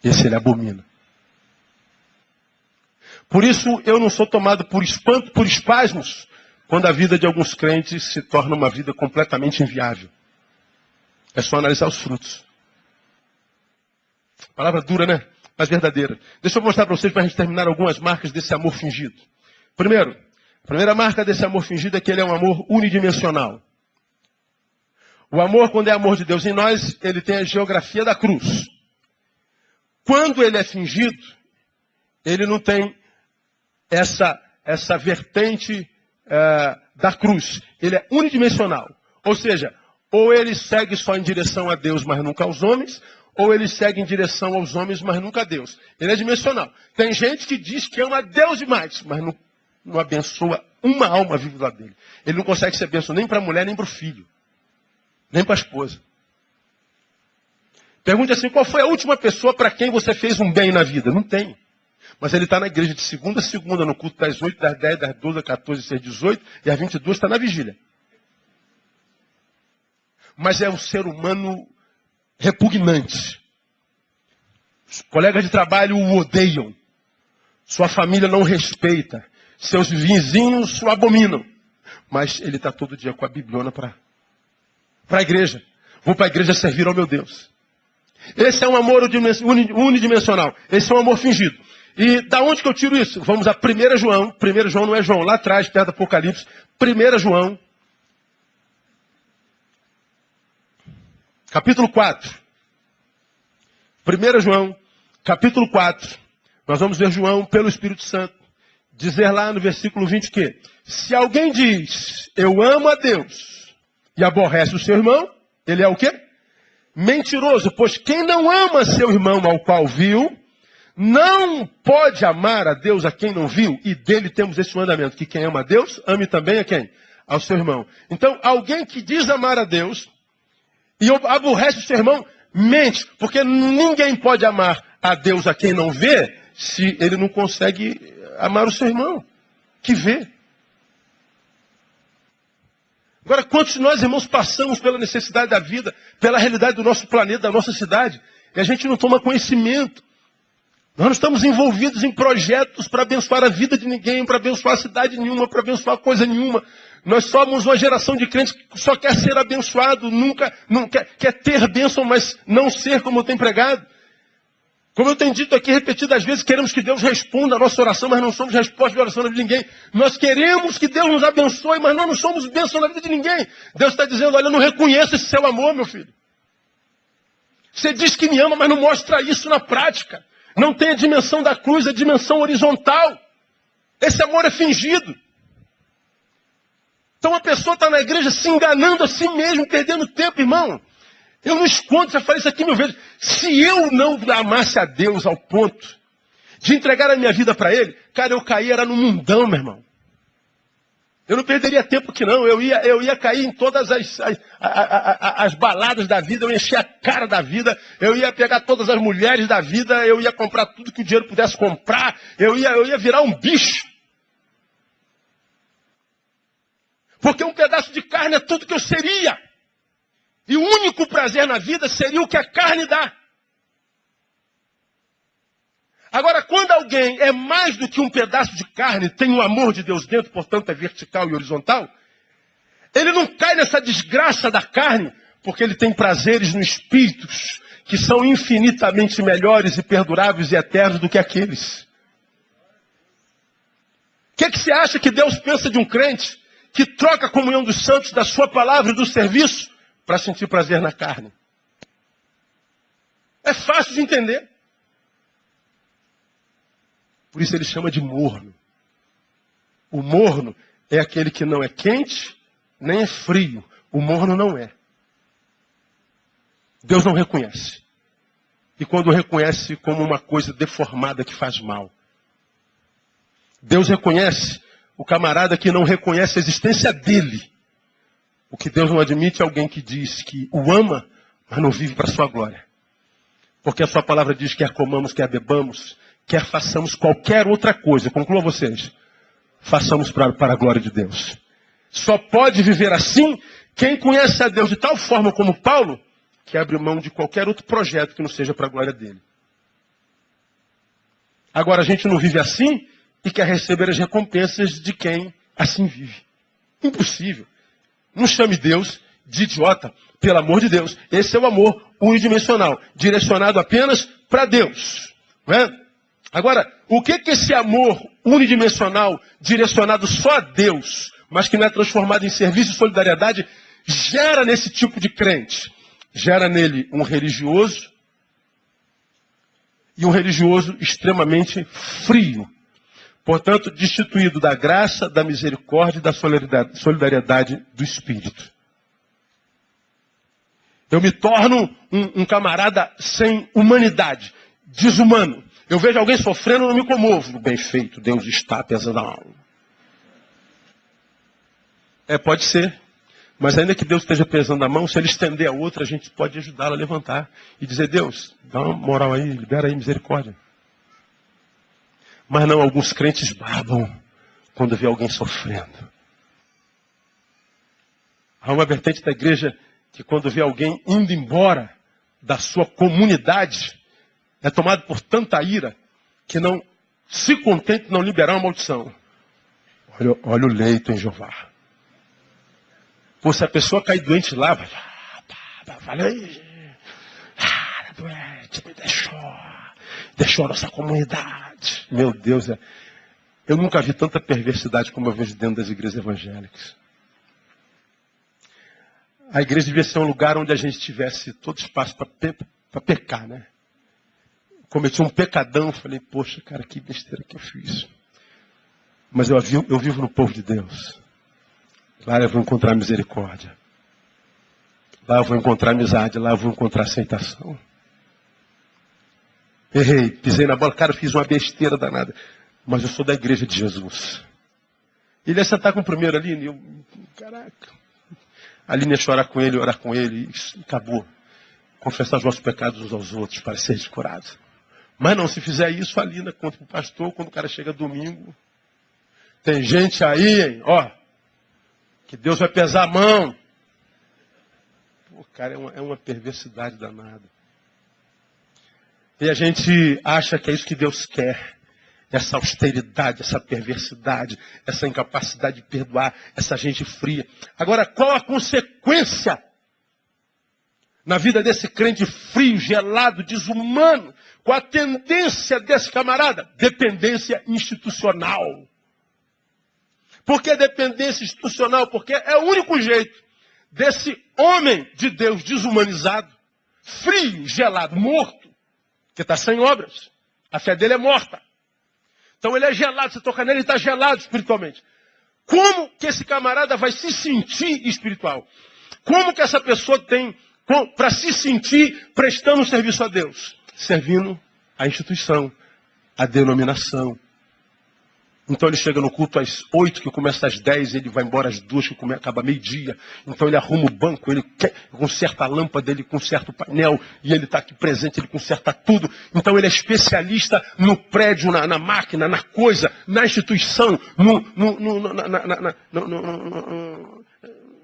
Esse ele abomina. Por isso eu não sou tomado por espanto, por espasmos, quando a vida de alguns crentes se torna uma vida completamente inviável. É só analisar os frutos. Palavra dura, né? Mas verdadeira. Deixa eu mostrar para vocês, para a gente terminar, algumas marcas desse amor fingido. Primeiro, a primeira marca desse amor fingido é que ele é um amor unidimensional. O amor, quando é amor de Deus em nós, ele tem a geografia da cruz. Quando ele é fingido, ele não tem essa vertente da cruz. Ele é unidimensional. Ou seja, ou ele segue só em direção a Deus, mas nunca aos homens, ou ele segue em direção aos homens, mas nunca a Deus. Ele é dimensional. Tem gente que diz que ama Deus demais, mas não abençoa uma alma viva lá dele. Ele não consegue ser abençoado nem para a mulher, nem para o filho. Nem para a esposa. Pergunte assim: qual foi a última pessoa para quem você fez um bem na vida? Não tem. Mas ele está na igreja de segunda a segunda, no culto das 8, das 10, das 12, das 14, das 18, e às 22 está na vigília. Mas é um ser humano repugnante. Os colegas de trabalho o odeiam. Sua família não respeita. Seus vizinhos o abominam. Mas ele está todo dia com a bibliona para a igreja. Vou para a igreja servir ao meu Deus. Esse é um amor unidimensional. Esse é um amor fingido. E da onde que eu tiro isso? Vamos a 1 João. 1 João não é João, lá atrás, perto do Apocalipse. 1 João. Capítulo 4. 1 João, capítulo 4. Nós vamos ver João pelo Espírito Santo dizer lá no versículo 20 o quê? Se alguém diz, eu amo a Deus, e aborrece o seu irmão, ele é o quê? Mentiroso, pois quem não ama seu irmão ao qual viu, não pode amar a Deus a quem não viu. E dele temos esse mandamento, que quem ama a Deus, ame também a quem? Ao seu irmão. Então, alguém que diz amar a Deus e aborrece o seu irmão, mente. Porque ninguém pode amar a Deus a quem não vê, se ele não consegue amar o seu irmão, que vê. Agora, quantos de nós, irmãos, passamos pela necessidade da vida, pela realidade do nosso planeta, da nossa cidade, e a gente não toma conhecimento. Nós não estamos envolvidos em projetos para abençoar a vida de ninguém, para abençoar a cidade nenhuma, para abençoar coisa nenhuma. Nós somos uma geração de crentes que só quer ser abençoado, não quer ter bênção, mas não ser como eu tenho pregado. Como eu tenho dito aqui repetidas vezes, queremos que Deus responda a nossa oração, mas não somos resposta de oração de ninguém. Nós queremos que Deus nos abençoe, mas nós não somos bênção na vida de ninguém. Deus está dizendo, olha, eu não reconheço esse seu amor, meu filho. Você diz que me ama, mas não mostra isso na prática. Não tem a dimensão da cruz, a dimensão horizontal. Esse amor é fingido. Então a pessoa está na igreja se enganando a si mesmo, perdendo tempo, irmão. Eu não escondo, já falei isso aqui mil vezes. Se eu não amasse a Deus ao ponto de entregar a minha vida para Ele, cara, eu caía era no mundão, meu irmão. Eu não perderia tempo aqui não. Eu ia cair em todas as baladas da vida, eu ia encher a cara da vida, eu ia pegar todas as mulheres da vida, eu ia comprar tudo que o dinheiro pudesse comprar, eu ia virar um bicho. Porque um pedaço de carne é tudo que eu seria. E o único prazer na vida seria o que a carne dá. Agora, quando alguém é mais do que um pedaço de carne, tem o amor de Deus dentro, portanto é vertical e horizontal, ele não cai nessa desgraça da carne, porque ele tem prazeres no espírito, que são infinitamente melhores e perduráveis e eternos do que aqueles. O que você acha que Deus pensa de um crente que troca a comunhão dos santos, da sua palavra e do serviço, para sentir prazer na carne? É fácil de entender. Por isso ele chama de morno. O morno é aquele que não é quente, nem é frio. O morno não é. Deus não reconhece. E quando reconhece como uma coisa deformada que faz mal. Deus reconhece o camarada que não reconhece a existência dele. O que Deus não admite é alguém que diz que o ama, mas não vive para a sua glória. Porque a sua palavra diz, quer comamos, quer bebamos, quer façamos qualquer outra coisa. Conclua vocês. Façamos para a glória de Deus. Só pode viver assim quem conhece a Deus de tal forma como Paulo, que abre mão de qualquer outro projeto que não seja para a glória dele. Agora a gente não vive assim e quer receber as recompensas de quem assim vive. Impossível. Não chame Deus de idiota, pelo amor de Deus. Esse é o amor unidimensional, direcionado apenas para Deus. Não é? Agora, o que esse amor unidimensional, direcionado só a Deus, mas que não é transformado em serviço e solidariedade, gera nesse tipo de crente? Gera nele um religioso, e um religioso extremamente frio. Portanto, destituído da graça, da misericórdia e da solidariedade do Espírito. Eu me torno um camarada sem humanidade, desumano. Eu vejo alguém sofrendo, eu não me comovo. Bem feito, Deus está pesando a alma. Pode ser. Mas ainda que Deus esteja pesando a mão, se ele estender a outra, a gente pode ajudá-lo a levantar. E dizer, Deus, dá uma moral aí, libera aí misericórdia. Mas não, alguns crentes babam quando vê alguém sofrendo. Há uma vertente da igreja que quando vê alguém indo embora da sua comunidade, é tomado por tanta que não se contente em não liberar uma maldição. Olha o leito em Jeová. Pô, se a pessoa cair doente lá, fala aí, doente, me deixou a nossa comunidade. Meu Deus, eu nunca vi tanta perversidade como eu vejo dentro das igrejas evangélicas. A igreja devia ser um lugar onde a gente tivesse todo espaço para pecar, né? Cometi um pecadão, falei, poxa, cara, que besteira que eu fiz. Mas eu vivo no povo de Deus. Lá eu vou encontrar misericórdia. Lá eu vou encontrar amizade, lá eu vou encontrar aceitação. Errei, pisei na bola, cara, fiz uma besteira danada. Mas eu sou da igreja de Jesus. Ele ia sentar com o primeiro ali, e eu, caraca. A Aline ia chorar com ele, orar com ele, e acabou. Confessar os nossos pecados uns aos outros para ser curados. Mas não, se fizer isso, a Alina conta para o pastor, quando o cara chega domingo. Tem gente aí, hein, ó, que Deus vai pesar a mão. Pô, cara, é uma perversidade danada. E a gente acha que é isso que Deus quer. Essa austeridade, essa perversidade, essa incapacidade de perdoar, essa gente fria. Agora, qual a consequência na vida desse crente frio, gelado, desumano? Qual a tendência desse camarada? Dependência institucional. Por que dependência institucional? Porque é o único jeito desse homem de Deus desumanizado, frio, gelado, morto, que está sem obras. A fé dele é morta. Então ele é gelado, você toca nele, ele está gelado espiritualmente. Como que esse camarada vai se sentir espiritual? Como que essa pessoa tem para se sentir prestando serviço a Deus? Servindo a instituição, a denominação. Então ele chega no culto às 8, que começa às 10, ele vai embora às 2, que acaba meio-dia. Então ele arruma o banco, ele conserta a lâmpada, ele conserta o painel, e ele está aqui presente, ele conserta tudo. Então ele é especialista no prédio, na máquina, na coisa, na instituição,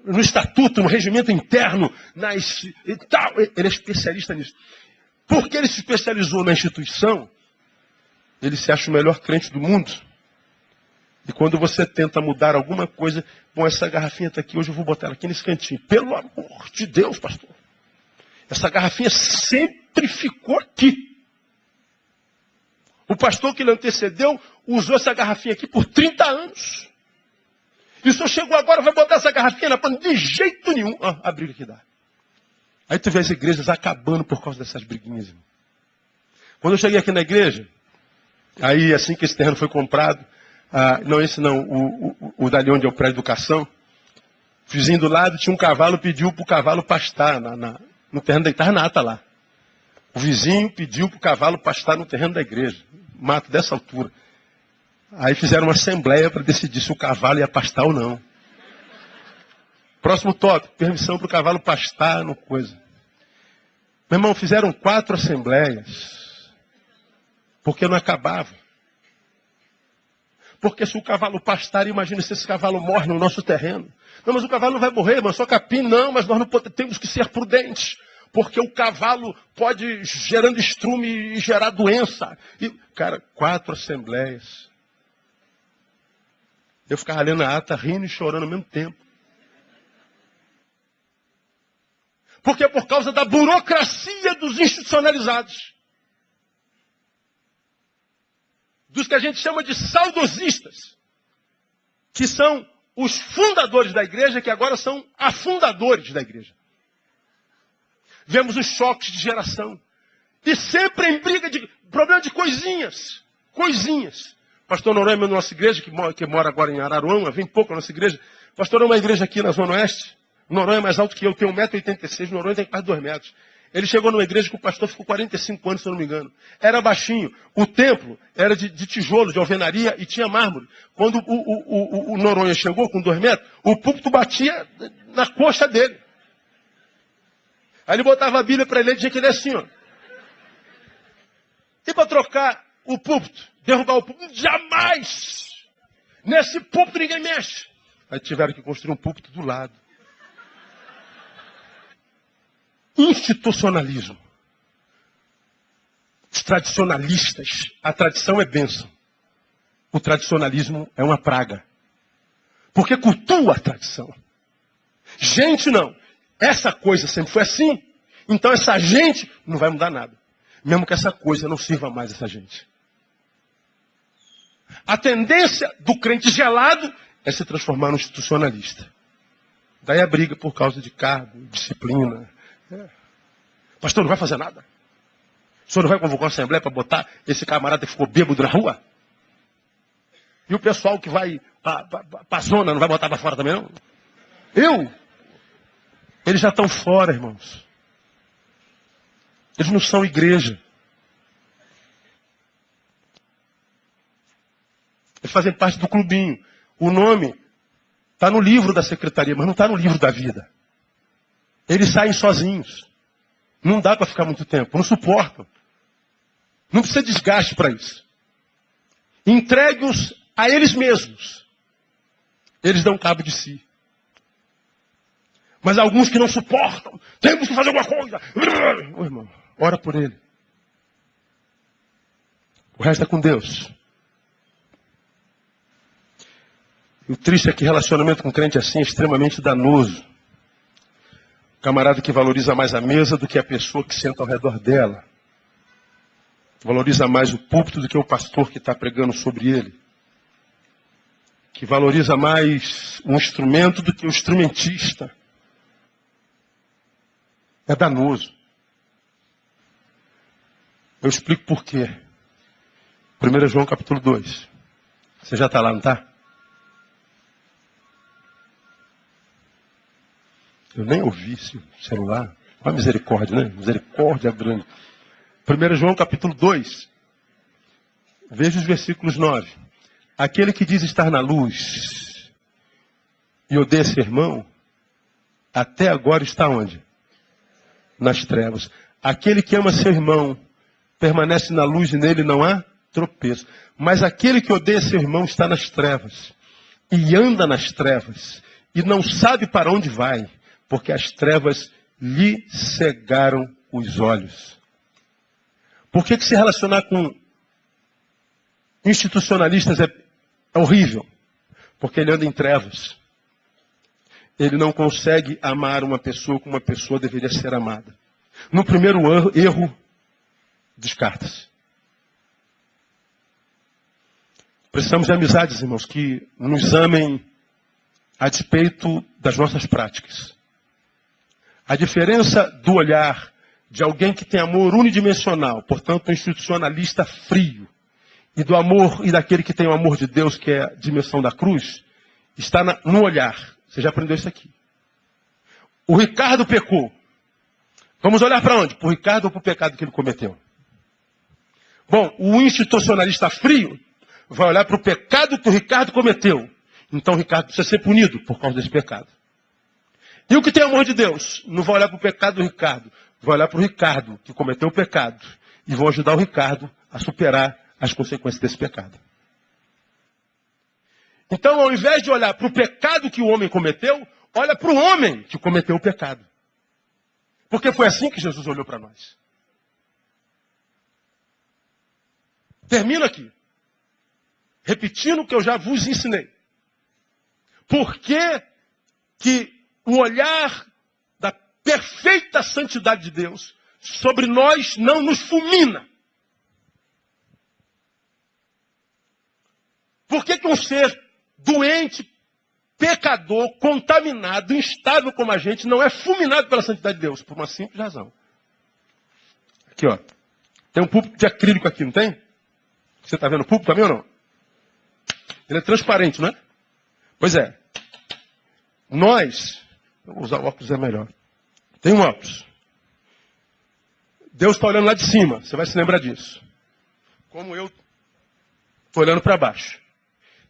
no estatuto, no regimento interno, e tal. Ele é especialista nisso. Porque ele se especializou na instituição, ele se acha o melhor crente do mundo. E quando você tenta mudar alguma coisa, bom, essa garrafinha está aqui, hoje eu vou botar ela aqui nesse cantinho. Pelo amor de Deus, pastor. Essa garrafinha sempre ficou aqui. O pastor que lhe antecedeu usou essa garrafinha aqui por 30 anos. E o senhor chegou agora, vai botar essa garrafinha na panela? De jeito nenhum. A briga que dá. Aí tu vê as igrejas acabando por causa dessas briguinhas. Irmão. Quando eu cheguei aqui na igreja, aí assim que esse terreno foi comprado, Não, esse não, o dali onde é o prédio de educação. O vizinho do lado tinha um cavalo, pediu para o cavalo pastar no terreno da igreja. Nata lá. O vizinho pediu para o cavalo pastar no terreno da igreja. Mato dessa altura. Aí fizeram uma assembleia para decidir se o cavalo ia pastar ou não. Próximo tópico, permissão para o cavalo pastar no coisa. Meu irmão, fizeram 4 assembleias. Porque não acabava. Porque se o cavalo pastar, imagina se esse cavalo morre no nosso terreno. Não, mas o cavalo não vai morrer, mas só capim. Não, mas nós não temos que ser prudentes. Porque o cavalo pode gerando estrume e gerar doença. E, cara, 4 assembleias. Eu ficava lendo a ata, rindo e chorando ao mesmo tempo. Porque é por causa da burocracia dos institucionalizados. Dos que a gente chama de saudosistas. Que são os fundadores da igreja, que agora são afundadores da igreja. Vemos os choques de geração. E sempre em briga de problema de coisinhas. Coisinhas. Pastor Noronha, na nossa igreja, que mora agora em Araruama, vem pouco na nossa igreja. Pastor é uma igreja aqui na Zona Oeste. Noronha é mais alto que eu, tem 1,86 m, Noronha tem quase 2 metros. Ele chegou numa igreja que o pastor ficou 45 anos, se eu não me engano. Era baixinho. O templo era de tijolo, de alvenaria e tinha mármore. Quando o Noronha chegou com 2 metros, o púlpito batia na coxa dele. Aí ele botava a Bíblia para ele, dizia que ele é assim, ó. E para trocar o púlpito, derrubar o púlpito, jamais! Nesse púlpito ninguém mexe. Aí tiveram que construir um púlpito do lado. Institucionalismo. Os tradicionalistas, a tradição é bênção. O tradicionalismo é uma praga. Porque cultua a tradição. Gente não. Essa coisa sempre foi assim. Então essa gente não vai mudar nada. Mesmo que essa coisa não sirva mais a essa gente. A tendência do crente gelado é se transformar num institucionalista. Daí a briga por causa de cargo, disciplina. Pastor, não vai fazer nada? O senhor não vai convocar uma assembleia para botar esse camarada que ficou bêbado na rua? E o pessoal que vai para a zona não vai botar para fora também, não? Eles já estão fora, irmãos. Eles não são igreja. Eles fazem parte do clubinho. O nome está no livro da secretaria, mas não está no livro da vida. Eles saem sozinhos. Não dá para ficar muito tempo. Não suportam. Não precisa de desgaste para isso. Entregue-os a eles mesmos. Eles dão cabo de si. Mas alguns que não suportam. Temos que fazer alguma coisa. Ô, irmão, ora por ele. O resto é com Deus. E o triste é que relacionamento com crente assim é extremamente danoso. Camarada que valoriza mais a mesa do que a pessoa que senta ao redor dela. Valoriza mais o púlpito do que o pastor que está pregando sobre ele. Que valoriza mais o instrumento do que o instrumentista. É danoso. Eu explico por quê. 1 João capítulo 2. Você já está lá, não está? Eu nem ouvi esse celular. Olha a misericórdia, né? Misericórdia grande. 1 João capítulo 2. Veja os versículos 9. Aquele que diz estar na luz e odeia seu irmão, até agora está onde? Nas trevas. Aquele que ama seu irmão, permanece na luz e nele não há tropeço. Mas aquele que odeia seu irmão está nas trevas. E anda nas trevas. E não sabe para onde vai. Porque as trevas lhe cegaram os olhos. Por que se relacionar com institucionalistas é horrível? Porque ele anda em trevas. Ele não consegue amar uma pessoa como uma pessoa deveria ser amada. No primeiro erro, descarta-se. Precisamos de amizades, irmãos, que nos amem a despeito das nossas práticas. A diferença do olhar de alguém que tem amor unidimensional, portanto um institucionalista frio, e do amor e daquele que tem o amor de Deus, que é a dimensão da cruz, está no olhar. Você já aprendeu isso aqui. O Ricardo pecou. Vamos olhar para onde? Para o Ricardo ou para o pecado que ele cometeu? Bom, o institucionalista frio vai olhar para o pecado que o Ricardo cometeu. Então o Ricardo precisa ser punido por causa desse pecado. E o que tem amor de Deus? Não vai olhar para o pecado do Ricardo. Vai olhar para o Ricardo que cometeu o pecado. E vão ajudar o Ricardo a superar as consequências desse pecado. Então, ao invés de olhar para o pecado que o homem cometeu, olha para o homem que cometeu o pecado. Porque foi assim que Jesus olhou para nós. Termino aqui. Repetindo o que eu já vos ensinei. Por que que o olhar da perfeita santidade de Deus sobre nós não nos fulmina? Por que que um ser doente, pecador, contaminado, instável como a gente, não é fulminado pela santidade de Deus? Por uma simples razão. Aqui, ó. Tem um púlpito de acrílico aqui, não tem? Você está vendo o púlpito também ou não? Ele é transparente, não é? Pois é. Nós, eu vou usar o óculos, é melhor. Tem um óculos. Deus está olhando lá de cima, você vai se lembrar disso. Como eu estou olhando para baixo.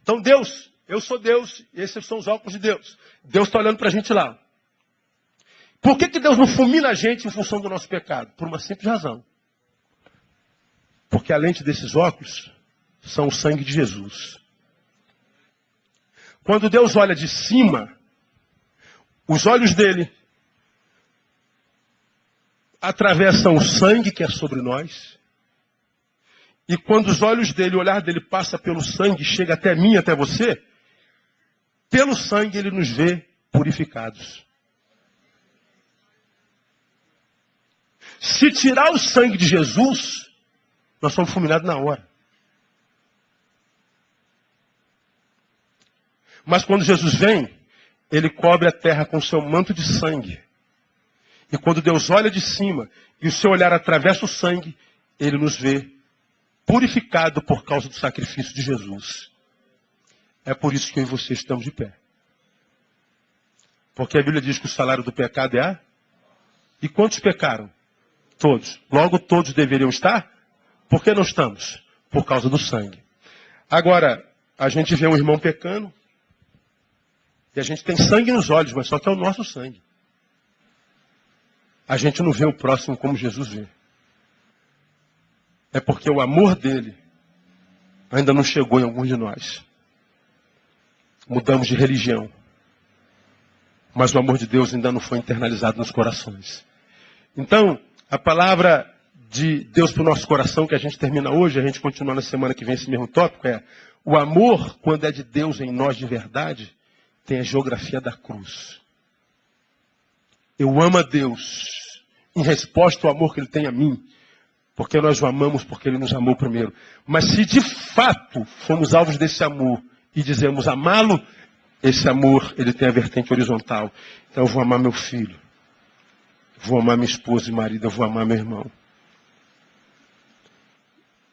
Então Deus, eu sou Deus, e esses são os óculos de Deus. Deus está olhando para a gente lá. Por que que Deus não fulmina a gente em função do nosso pecado? Por uma simples razão. Porque a lente desses óculos são o sangue de Jesus. Quando Deus olha de cima, os olhos dele atravessam o sangue que é sobre nós. E quando os olhos dele, o olhar dele passa pelo sangue, chega até mim, até você, pelo sangue ele nos vê purificados. Se tirar o sangue de Jesus, nós somos fulminados na hora. Mas quando Jesus vem, ele cobre a terra com o seu manto de sangue. E quando Deus olha de cima e o seu olhar atravessa o sangue, ele nos vê purificado por causa do sacrifício de Jesus. É por isso que eu e você estamos de pé. Porque a Bíblia diz que o salário do pecado é a... E quantos pecaram? Todos. Logo todos deveriam estar? Por que não estamos? Por causa do sangue. Agora, a gente vê um irmão pecando, e a gente tem sangue nos olhos, mas só que é o nosso sangue. A gente não vê o próximo como Jesus vê. É porque o amor dele ainda não chegou em alguns de nós. Mudamos de religião. Mas o amor de Deus ainda não foi internalizado nos corações. Então, a palavra de Deus para o nosso coração, que a gente termina hoje, a gente continua na semana que vem esse mesmo tópico, é: o amor, quando é de Deus em nós de verdade, tem a geografia da cruz. Eu amo a Deus em resposta ao amor que Ele tem a mim, porque nós o amamos porque Ele nos amou primeiro. Mas se de fato fomos alvos desse amor e dizemos amá-lo, esse amor, ele tem a vertente horizontal. Então eu vou amar meu filho, vou amar minha esposa e marido, eu vou amar meu irmão.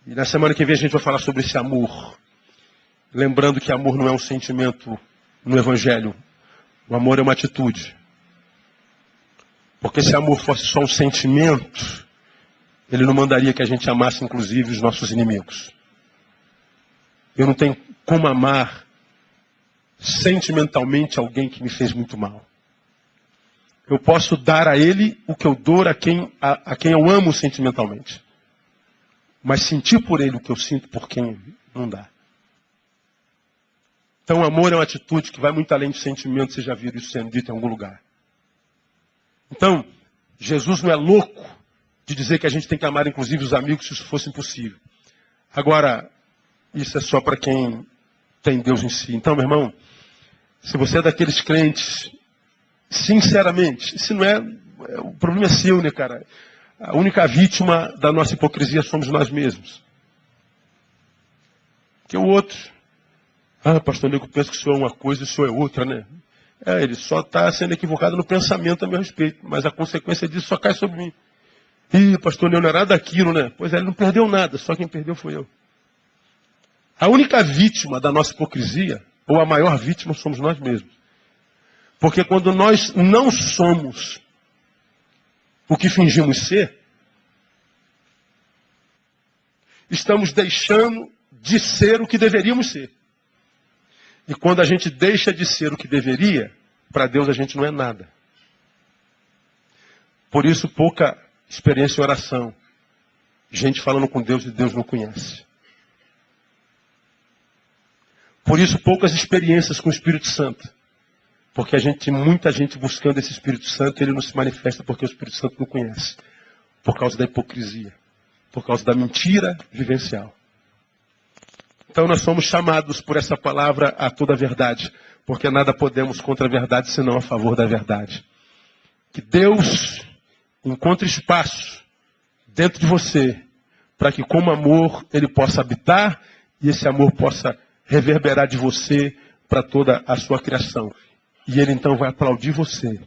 E na semana que vem a gente vai falar sobre esse amor. Lembrando que amor não é um sentimento no Evangelho. O amor é uma atitude. Porque se amor fosse só um sentimento, ele não mandaria que a gente amasse inclusive os nossos inimigos. Eu não tenho como amar sentimentalmente alguém que me fez muito mal. Eu posso dar a ele o que eu dou a quem eu amo sentimentalmente. Mas sentir por ele o que eu sinto por quem não dá. Então o amor é uma atitude que vai muito além do sentimento. Vocês já viram isso sendo dito em algum lugar. Então, Jesus não é louco de dizer que a gente tem que amar inclusive os amigos se isso fosse impossível. Agora, isso é só para quem tem Deus em si. Então, meu irmão, se você é daqueles crentes, sinceramente, se não é, o problema é seu, né, cara? A única vítima da nossa hipocrisia somos nós mesmos. Porque o outro, pastor Nego pensa que o senhor é uma coisa e o senhor é outra, né? Ele só está sendo equivocado no pensamento a meu respeito, mas a consequência disso só cai sobre mim. Pastor Nego não é nada daquilo, né? Pois é, ele não perdeu nada, só quem perdeu foi eu. A única vítima da nossa hipocrisia, ou a maior vítima, somos nós mesmos. Porque quando nós não somos o que fingimos ser, estamos deixando de ser o que deveríamos ser. E quando a gente deixa de ser o que deveria, para Deus a gente não é nada. Por isso, pouca experiência em oração. Gente falando com Deus e Deus não conhece. Por isso, poucas experiências com o Espírito Santo. Porque muita gente buscando esse Espírito Santo, ele não se manifesta porque o Espírito Santo não conhece. Por causa da hipocrisia. Por causa da mentira vivencial. Então nós somos chamados por essa palavra a toda a verdade. Porque nada podemos contra a verdade, senão a favor da verdade. Que Deus encontre espaço dentro de você, para que como amor ele possa habitar e esse amor possa reverberar de você para toda a sua criação. E ele então vai aplaudir você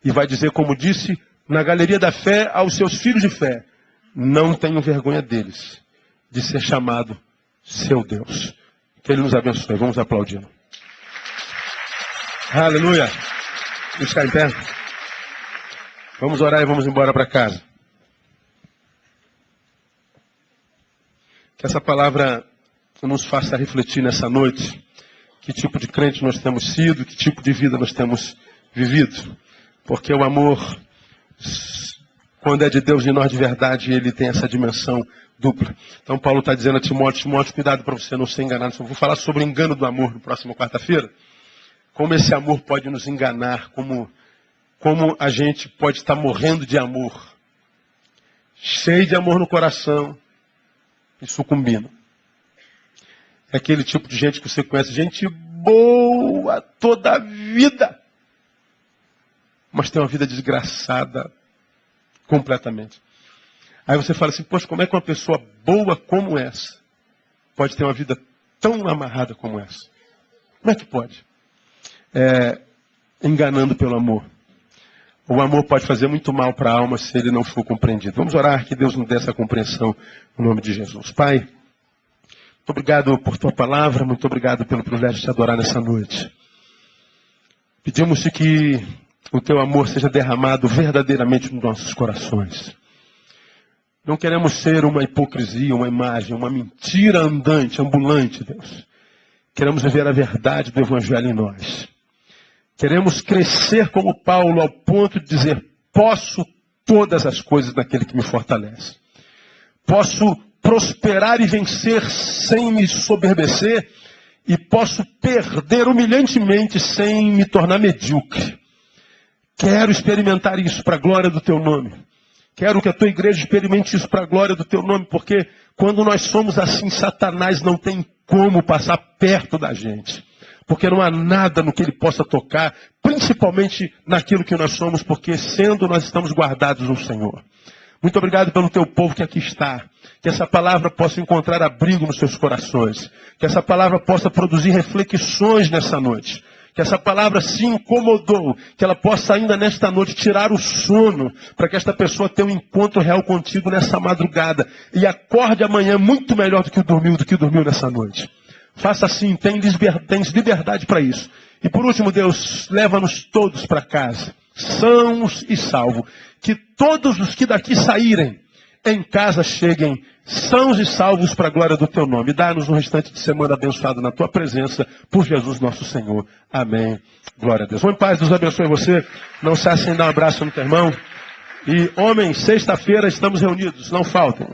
e vai dizer, como disse na galeria da fé aos seus filhos de fé, não tenham vergonha deles, de ser chamado seu Deus. Que ele nos abençoe. Vamos aplaudir. Aleluia. Vamos ficar em pé. Vamos orar e vamos embora para casa. Que essa palavra nos faça refletir nessa noite que tipo de crente nós temos sido, que tipo de vida nós temos vivido. Porque o amor, quando é de Deus e nós de verdade, ele tem essa dimensão dupla. Então Paulo está dizendo a Timóteo, cuidado para você não ser enganado. Eu vou falar sobre o engano do amor na próxima quarta-feira. Como esse amor pode nos enganar, como a gente pode estar morrendo de amor, cheio de amor no coração e sucumbindo. É aquele tipo de gente que você conhece, gente boa toda a vida, mas tem uma vida desgraçada completamente. Aí você fala assim, poxa, como é que uma pessoa boa como essa pode ter uma vida tão amarrada como essa? Como é que pode? Enganando pelo amor. O amor pode fazer muito mal para a alma se ele não for compreendido. Vamos orar que Deus nos dê essa compreensão no nome de Jesus. Pai, muito obrigado por tua palavra, muito obrigado pelo privilégio de te adorar nessa noite. Pedimos-te que o teu amor seja derramado verdadeiramente nos nossos corações. Não queremos ser uma hipocrisia, uma imagem, uma mentira andante, ambulante, Deus. Queremos viver a verdade do Evangelho em nós. Queremos crescer como Paulo ao ponto de dizer, posso todas as coisas naquele que me fortalece. Posso prosperar e vencer sem me soberbecer e posso perder humilhantemente sem me tornar medíocre. Quero experimentar isso para a glória do teu nome. Quero que a tua igreja experimente isso para a glória do teu nome, porque quando nós somos assim, Satanás não tem como passar perto da gente. Porque não há nada no que ele possa tocar, principalmente naquilo que nós somos, porque sendo nós estamos guardados no Senhor. Muito obrigado pelo teu povo que aqui está. Que essa palavra possa encontrar abrigo nos seus corações. Que essa palavra possa produzir reflexões nessa noite. Que essa palavra se incomodou. Que ela possa ainda nesta noite tirar o sono. Para que esta pessoa tenha um encontro real contigo nessa madrugada. E acorde amanhã muito melhor do que dormiu nessa noite. Faça assim, tens liberdade para isso. E por último, Deus, leva-nos todos para casa, sãos e salvos. Que todos os que daqui saírem, em casa cheguem sãos e salvos para a glória do teu nome. Dá-nos um restante de semana abençoado na tua presença, por Jesus nosso Senhor. Amém. Glória a Deus. Vamos em paz, Deus abençoe você. Não cesse em dar um abraço no teu irmão. E homens, sexta-feira estamos reunidos, não faltem.